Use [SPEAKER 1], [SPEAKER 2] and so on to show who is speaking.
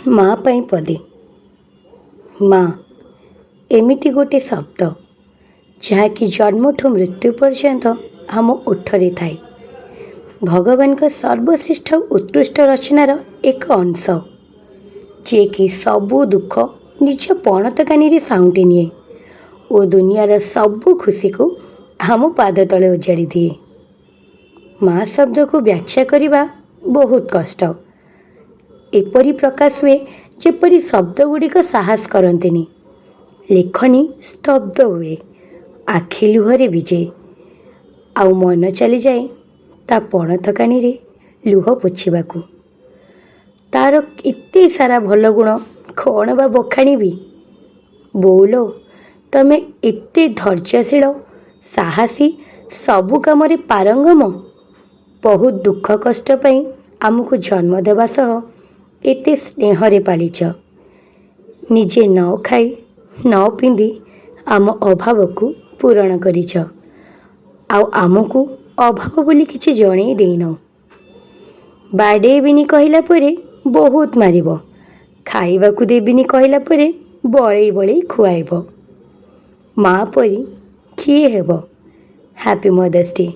[SPEAKER 1] माँ पाई पदे। माँ एमिति गोटे शब्द जहाँकि जन्मठू मृत्यु पर्यंत आम ओठरे थाए। भगवान का सर्वश्रेष्ठ उत्कृष्ट रचनार एक अंश जे कि सबू दुख निज पणतकानी साउंटी निए और दुनियार सबू खुशी को आम पाद तले उजाड़ी दिए। माँ शब्द को व्याख्या करने बहुत कष्ट। एपरी प्रकाश हुए जेपरी शब्द गुड़िक साहस करंतिनी। लेखनी स्तब्ध हुए, आखि लुहरे विजे, आउ मन चली जाए ता पणतकानी रे लुह पोछिबाकू। तार एते सारा भल गुण कौन बा बखाणी भी। बोलो तमे एते धैर्यशील, साहसी, सबु कामरे पारंगम। बहुत दुख कष्ट पाई आमको जन्म देवा सह एते स्नेहरे पालिच। निजे न खाई न पिंधि आम अभाव को पूरण करिच। आउ आमको अभाव बोली किछि जणे देइनो। बाडेबिनी कहला परे बहुत मारिब, खाइबाकू देबिनी कहला परे बळेई बळेई खुआइब। माँ परी किए हेब। Happy mother's day.